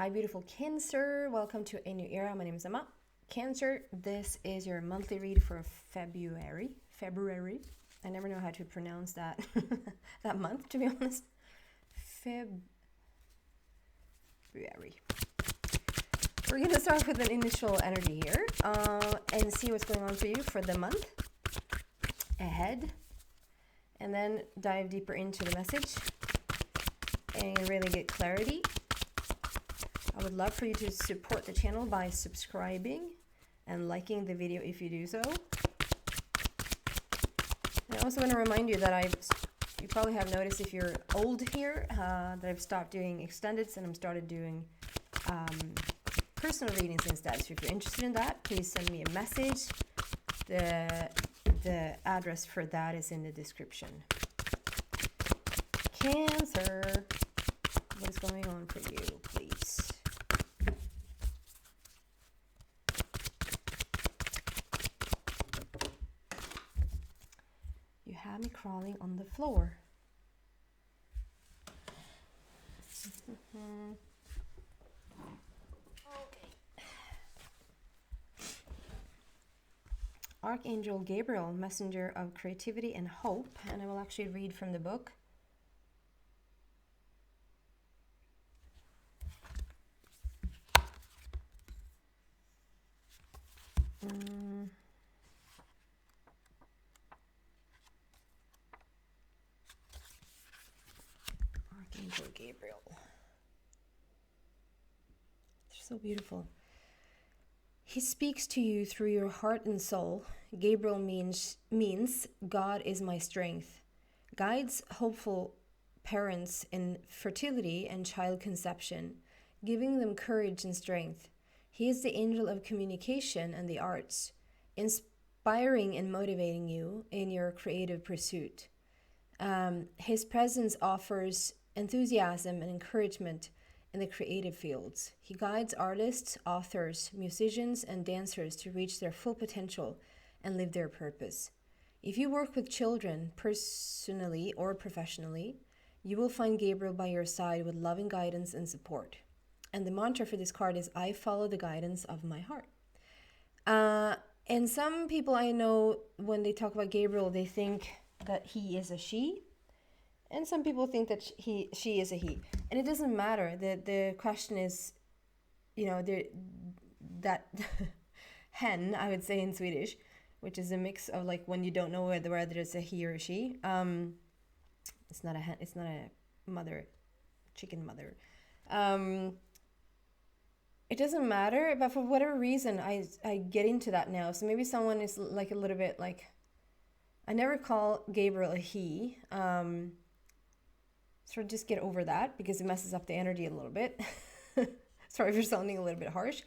Hi, beautiful Cancer. Welcome to a new era. My name is Emma. Cancer, this is your monthly read for February. I never know how to pronounce that that month, to be honest. February. We're going to start with an initial energy here and see what's going on for you for the month ahead. And then dive deeper into the message and really get clarity. I would love for you to support the channel by subscribing and liking the video if you do so. I also want to remind you that you probably have noticed if you're old here that I've stopped doing extendeds and I'm started doing personal readings instead. So if you're interested in that, please send me a message. The address for that is in the description. Cancer, what is going on for you, please? You have me crawling on the floor. Archangel Gabriel, messenger of creativity and hope, and I will actually read from the book. Archangel Gabriel. They're so beautiful. He speaks to you through your heart and soul. Gabriel means God is my strength. Guides hopeful parents in fertility and child conception, giving them courage and strength. He is the angel of communication and the arts, inspiring and motivating you in your creative pursuit. His presence offers enthusiasm and encouragement in the creative fields. He guides artists, authors, musicians, and dancers to reach their full potential and live their purpose. If you work with children, personally or professionally, you will find Gabriel by your side with loving guidance and support. And the mantra for this card is, I follow the guidance of my heart. And some people I know, when they talk about Gabriel, they think that he is a she. And some people think that she is a he. And it doesn't matter. The question is, that hen, I would say in Swedish, which is a mix of like when you don't know whether it's a he or a she. It's not a hen, it's not a mother, chicken mother. It doesn't matter, but for whatever reason, I get into that now. So maybe someone is like a little bit like, I never call Gabriel a he. Sort of just get over that because it messes up the energy a little bit. Sorry for sounding a little bit harsh.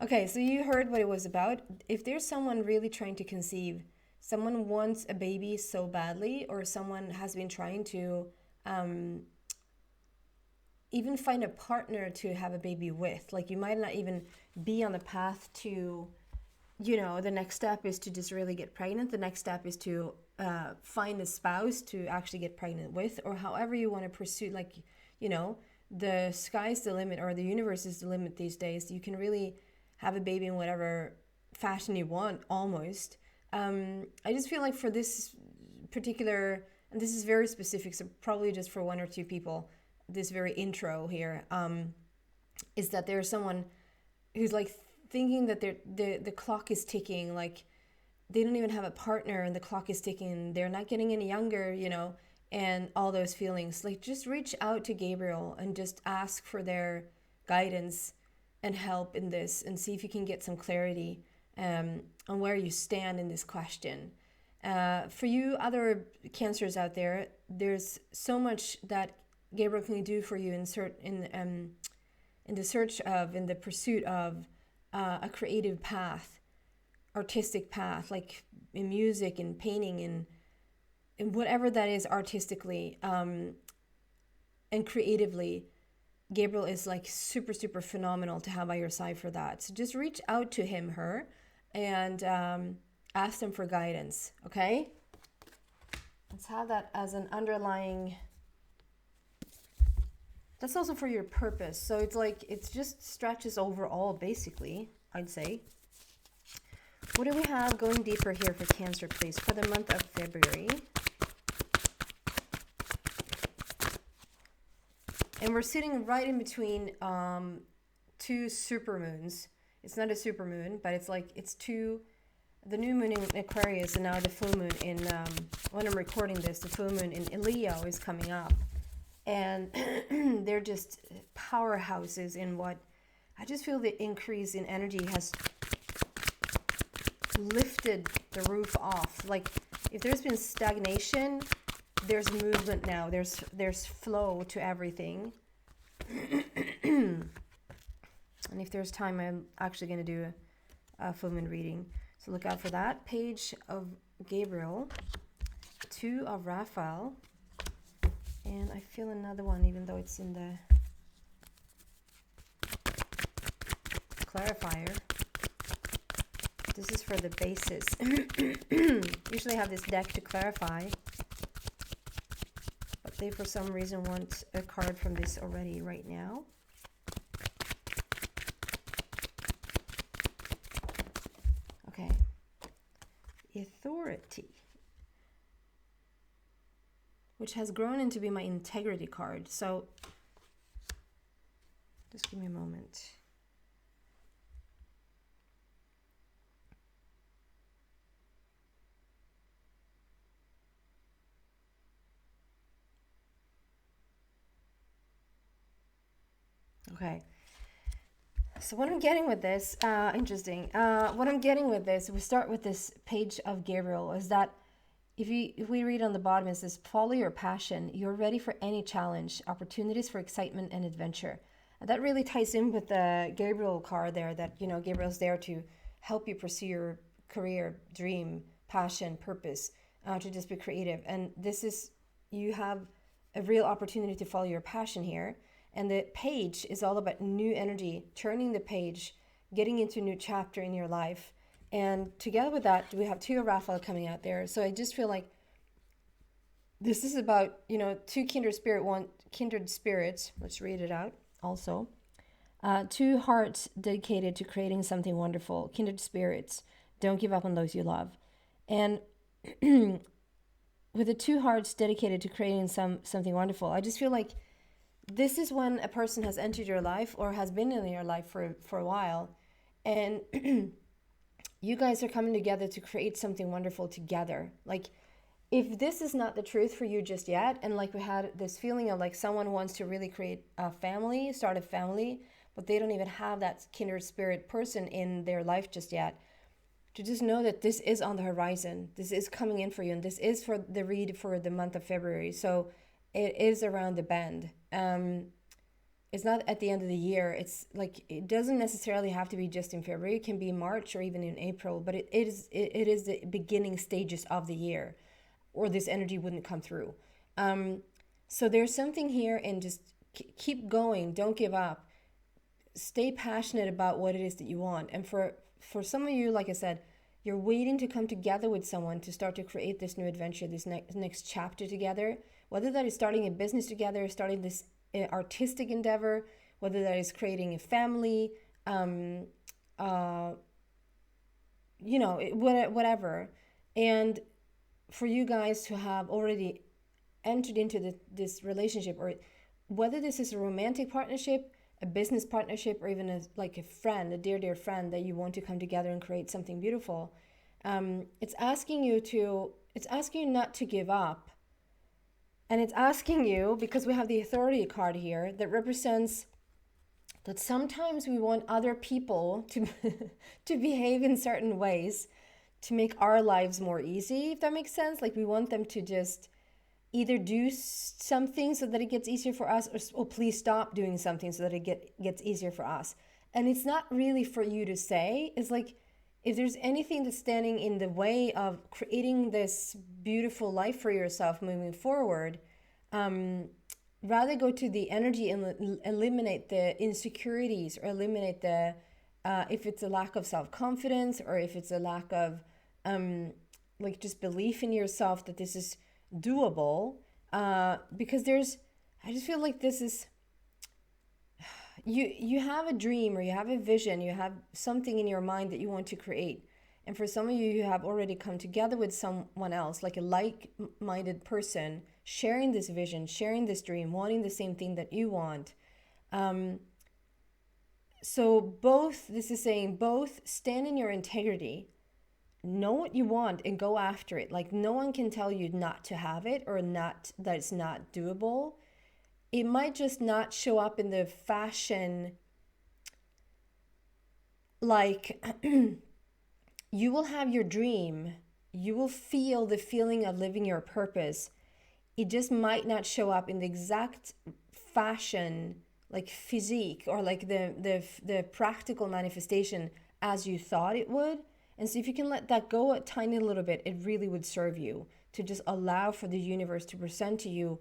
Okay, so you heard what it was about. If there's someone really trying to conceive, someone wants a baby so badly, or someone has been trying to even find a partner to have a baby with, like you might not even be on the path to, the next step is to just really get pregnant. The next step is to find a spouse to actually get pregnant with, or however you want to pursue, like, the sky's the limit, or the universe is the limit these days. You can really have a baby in whatever fashion you want, almost. I just feel like for this particular, and this is very specific, so probably just for one or two people, this very intro here, is that there's someone who's like thinking that the clock is ticking, like they don't even have a partner and the clock is ticking, they're not getting any younger, and all those feelings. Like, just reach out to Gabriel and just ask for their guidance and help in this, and see if you can get some clarity on where you stand in this question. For you other Cancers out there, there's so much that Gabriel can do for you in the pursuit of a creative path, artistic path, like in music and painting and whatever that is artistically and creatively. Gabriel is like super, super phenomenal to have by your side for that. So just reach out to him, her, and ask them for guidance, okay? Let's have that as an underlying That's also for your purpose. So it's like, it just stretches overall, basically, I'd say. What do we have going deeper here for Cancer, please, for the month of February? And we're sitting right in between two supermoons. It's not a supermoon, but it's like, it's two, the new moon in Aquarius and now the full moon in, when I'm recording this, the full moon in Leo is coming up. And they're just powerhouses in what, I just feel the increase in energy has lifted the roof off. Like, if there's been stagnation, there's movement now. There's flow to everything. And if there's time, I'm actually going to do a full moon reading. So look out for that. Page of Gabriel, 2 of Raphael, and I feel another one, even though it's in the clarifier. This is for the basis. Usually I have this deck to clarify, but they for some reason want a card from this already right now. Okay. Authority, which has grown into be my integrity card. So just give me a moment. Okay. So what I'm getting with this, interesting. What I'm getting with this, we start with this page of Gabriel, is that if we read on the bottom, it says, follow your passion. You're ready for any challenge, opportunities for excitement and adventure. And that really ties in with the Gabriel card there, that, you know, Gabriel's there to help you pursue your career, dream, passion, purpose, to just be creative. And this is, you have a real opportunity to follow your passion here. And the page is all about new energy, turning the page, getting into a new chapter in your life. And together with that, we have 2 of Raphael coming out there. So I just feel like this is about, you know, 2 kindred spirits. Let's read it out also. 2 hearts dedicated to creating something wonderful. Kindred spirits. Don't give up on those you love. And with the 2 hearts dedicated to creating something wonderful, I just feel like this is when a person has entered your life or has been in your life for a while, and you guys are coming together to create something wonderful together. Like, if this is not the truth for you just yet, and like we had this feeling of like someone wants to really create a family, start a family, but they don't even have that kindred spirit person in their life just yet, to just know that this is on the horizon. This is coming in for you, and this is for the read for the month of February. So it is around the bend. It's not at the end of the year. It's like, it doesn't necessarily have to be just in February. It can be in March or even in April, but it is the beginning stages of the year, or this energy wouldn't come through. So there's something here, and just keep going. Don't give up. Stay passionate about what it is that you want. And for some of you, like I said, you're waiting to come together with someone to start to create this new adventure, this next chapter together. Whether that is starting a business together, starting this artistic endeavor, whether that is creating a family, you know, whatever. And for you guys to have already entered into this relationship, or whether this is a romantic partnership, a business partnership, or even like a friend, a dear friend that you want to come together and create something beautiful, it's asking you not to give up. And it's asking you, because we have the authority card here that represents that sometimes we want other people to to behave in certain ways to make our lives more easy, if that makes sense. Like, we want them to just either do something so that it gets easier for us, or please stop doing something so that it gets easier for us. And it's not really for you to say. It's like, if there's anything that's standing in the way of creating this beautiful life for yourself moving forward, rather go to the energy and eliminate the insecurities, or eliminate the, if it's a lack of self-confidence, or if it's a lack of like just belief in yourself that this is doable. Because I just feel like this is you have a dream or you have a vision, you have something in your mind that you want to create. And for some of you, you have already come together with someone else, like a like-minded person, sharing this vision, sharing this dream, wanting the same thing that you want. So both, this is saying both stand in your integrity, know what you want and go after it. Like no one can tell you not to have it or not, that it's not doable. It might just not show up in the fashion, like you will have your dream, you will feel the feeling of living your purpose. It just might not show up in the exact fashion, like physique or like the practical manifestation as you thought it would. And so if you can let that go a tiny little bit, it really would serve you to just allow for the universe to present to you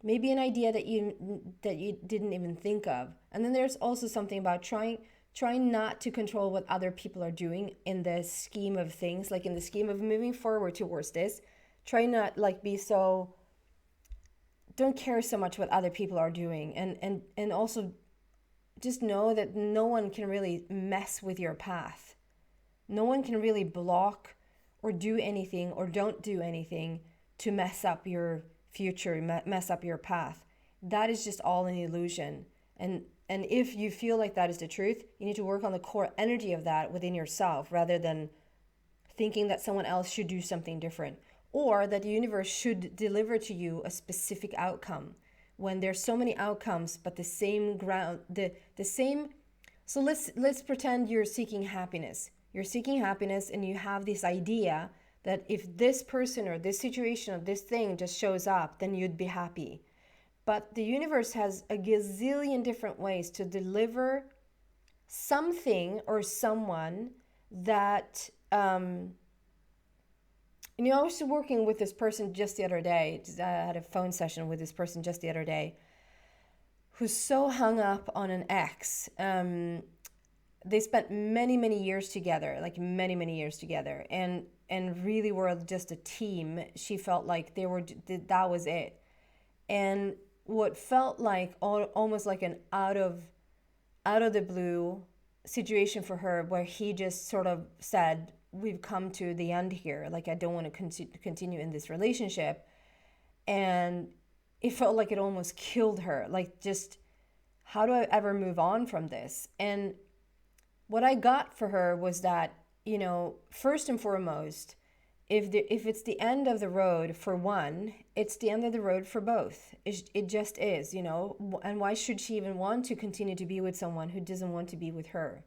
maybe an idea that you didn't even think of. And then there's also something about trying not to control what other people are doing in the scheme of things, like in the scheme of moving forward towards this. Try not like be so, don't care so much what other people are doing, and also just know that no one can really mess with your path. No one can really block or do anything or don't do anything to mess up your future, mess up your path. That is just all an illusion. And if you feel like that is the truth, you need to work on the core energy of that within yourself rather than thinking that someone else should do something different or that the universe should deliver to you a specific outcome when there's so many outcomes but the same ground, the same. So let's pretend you're seeking happiness. You're seeking happiness and you have this idea that if this person or this situation or this thing just shows up, then you'd be happy. But the universe has a gazillion different ways to deliver something or someone that, I was working with this person just the other day. I had a phone session with this person just the other day who's so hung up on an ex. They spent many, many years together, like many, many years together, and really were just a team. She felt like that was it. And what felt like almost like an out of the blue situation for her, where he just sort of said, we've come to the end here, like I don't want to continue in this relationship. And it felt like it almost killed her, like just how do I ever move on from this? And what I got for her was that, first and foremost, if it's the end of the road for one, it's the end of the road for both. It just is, and why should she even want to continue to be with someone who doesn't want to be with her?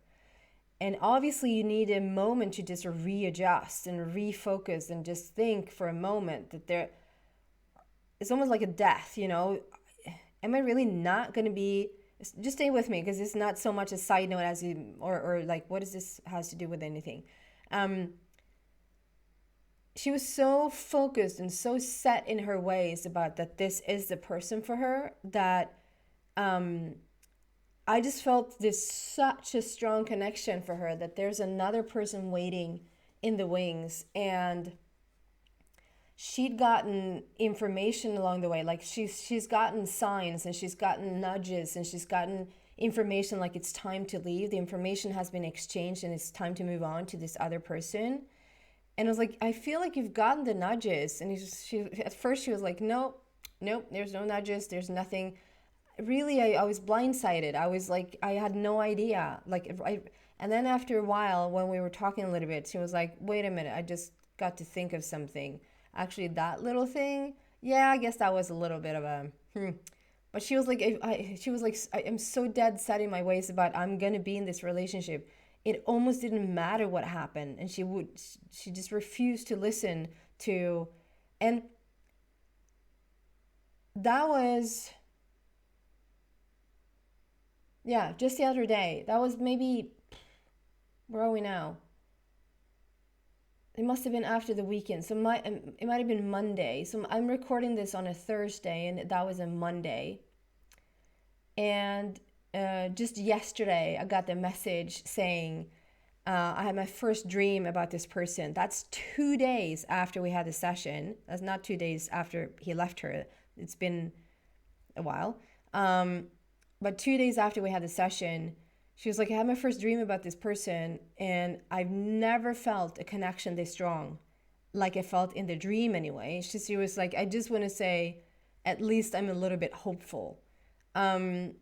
And obviously you need a moment to just readjust and refocus and just think for a moment that it's almost like a death, am I really not going to be, just stay with me because it's not so much a side note as or like what does this has to do with anything. She was so focused and so set in her ways about that this is the person for her that I just felt such a strong connection for her that there's another person waiting in the wings. And she'd gotten information along the way, like she's gotten signs and she's gotten nudges and she's gotten information like it's time to leave. The information has been exchanged and it's time to move on to this other person. And I was like, I feel like you've gotten the nudges. And at first she was like, nope, there's no nudges, there's nothing. Really, I was blindsided. I was like, I had no idea. And then after a while, when we were talking a little bit, she was like, wait a minute, I just got to think of something. Actually, that little thing, yeah, I guess that was a little bit of a But she was like, I am so dead set in my ways about I'm gonna be in this relationship. It almost didn't matter what happened, and she just refused to listen to, and that was, yeah, just the other day. That was maybe, where are we now? It must have been after the weekend. So it might have been Monday. So I'm recording this on a Thursday, and that was a Monday. And just yesterday, I got the message saying, I had my first dream about this person. That's 2 days after we had the session. That's not 2 days after he left her. It's been a while. But 2 days after we had the session, she was like, I had my first dream about this person, and I've never felt a connection this strong, like I felt in the dream anyway. She was like, I just want to say, at least I'm a little bit hopeful. And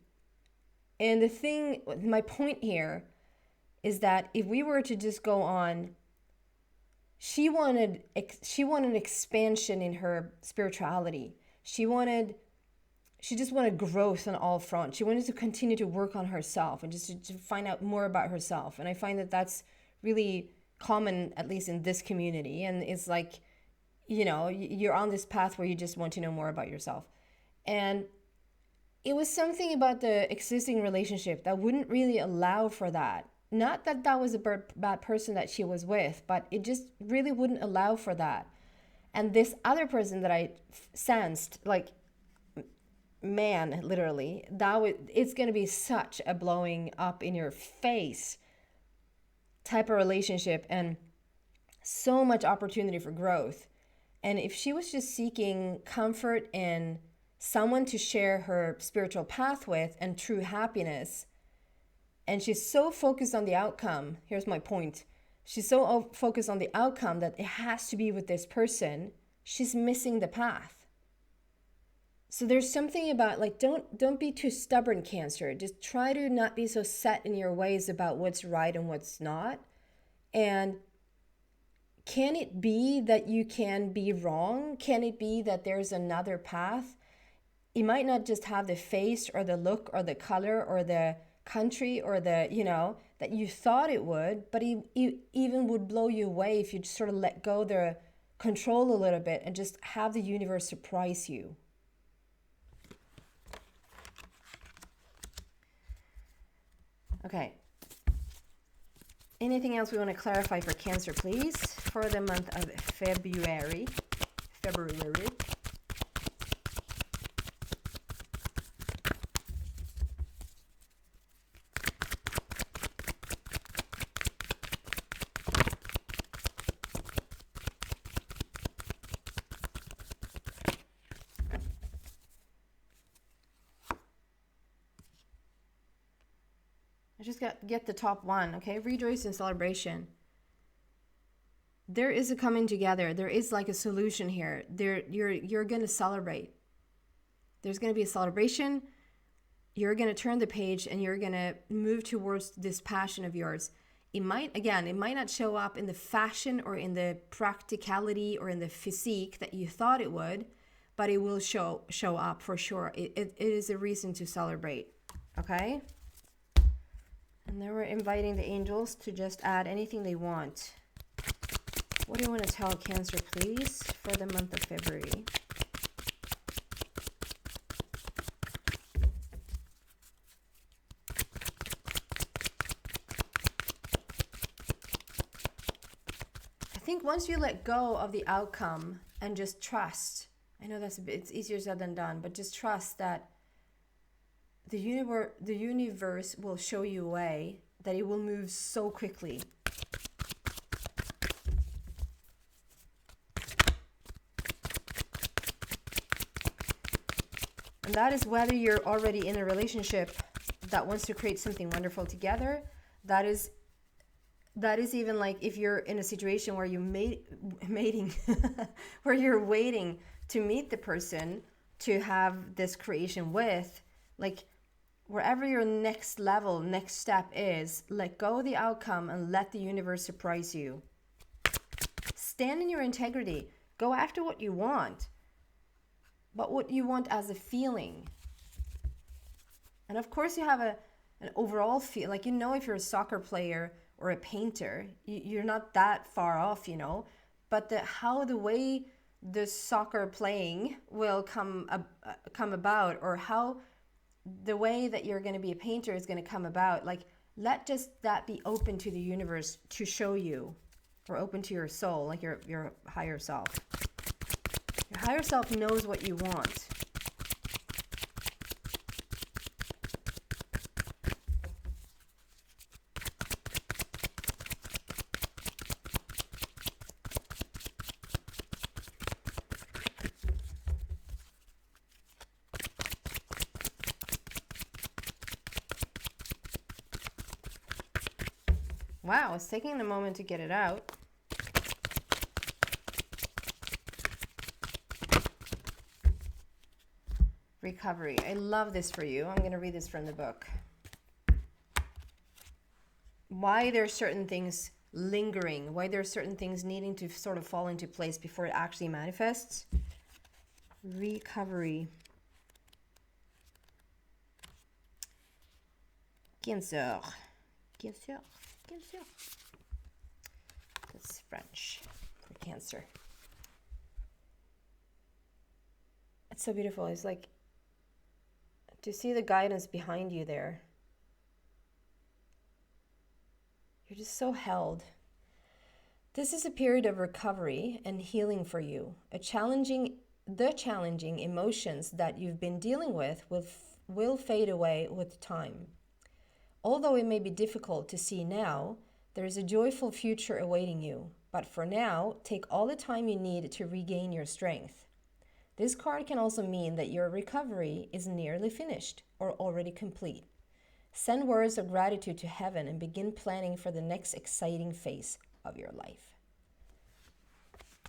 my point here is that if we were to just go on, she wanted expansion in her spirituality. She just wanted growth on all fronts. She wanted to continue to work on herself and just to find out more about herself. And I find that that's really common, at least in this community. And it's like, you're on this path where you just want to know more about yourself. And it was something about the existing relationship that wouldn't really allow for that. Not that that was a bad person that she was with, but it just really wouldn't allow for that. And this other person that I sensed, like, man, literally, it's going to be such a blowing up in your face type of relationship, and so much opportunity for growth. And if she was just seeking comfort in someone to share her spiritual path with and true happiness, and she's so focused on the outcome, here's my point. She's so focused on the outcome that it has to be with this person, she's missing the path. So there's something about, like, don't be too stubborn, Cancer. Just try to not be so set in your ways about what's right and what's not. And can it be that you can be wrong? Can it be that there's another path? It might not just have the face or the look or the color or the country or the, that you thought it would, but it even would blow you away if you just sort of let go the control a little bit and just have the universe surprise you. Okay. Anything else we want to clarify for Cancer, please, for the month of February? I just get the top one, okay? Rejoice in celebration. There is a coming together. There is like a solution here. You're going to celebrate. There's going to be a celebration. You're going to turn the page and you're going to move towards this passion of yours. It might not show up in the fashion or in the practicality or in the physique that you thought it would, but it will show up for sure. It is a reason to celebrate, okay? And then we're inviting the angels to just add anything they want. What do you want to tell Cancer, please, for the month of February? I think once you let go of the outcome and just trust, I know it's easier said than done, but just trust that the universe will show you a way, that it will move so quickly. And that is whether you're already in a relationship that wants to create something wonderful together. That is even like if you're in a situation where you're mating, where you're waiting to meet the person to have this creation with, like, wherever your next step is, let go of the outcome and let the universe surprise you. Stand in your integrity. Go after what you want, but what you want as a feeling. And of course you have an overall feel, like, if you're a soccer player or a painter, you're not that far off, but the way the soccer playing will come about, or how the way that you're going to be a painter is going to come about, like, let just that be open to the universe to show you, or open to your soul, like your higher self. Your higher self knows what you want. Wow, it's taking a moment to get it out. Recovery. I love this for you. I'm going to read this from the book. Why there's certain things lingering, why there's certain things needing to sort of fall into place before it actually manifests. Recovery. Cancer. Cancer. Cancer. That's French for Cancer. It's so beautiful. It's like to see the guidance behind you there. You're just so held. This is a period of recovery and healing for you. The challenging emotions that you've been dealing with will fade away with time. Although it may be difficult to see now, there is a joyful future awaiting you. But for now, take all the time you need to regain your strength. This card can also mean that your recovery is nearly finished or already complete. Send words of gratitude to heaven and begin planning for the next exciting phase of your life.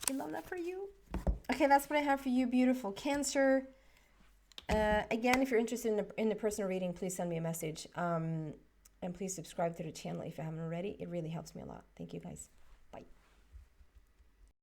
I love that for you. Okay, that's what I have for you, beautiful Cancer. Again, if you're interested in the personal reading, please send me a message. And please subscribe to the channel if you haven't already. It really helps me a lot. Thank you, guys.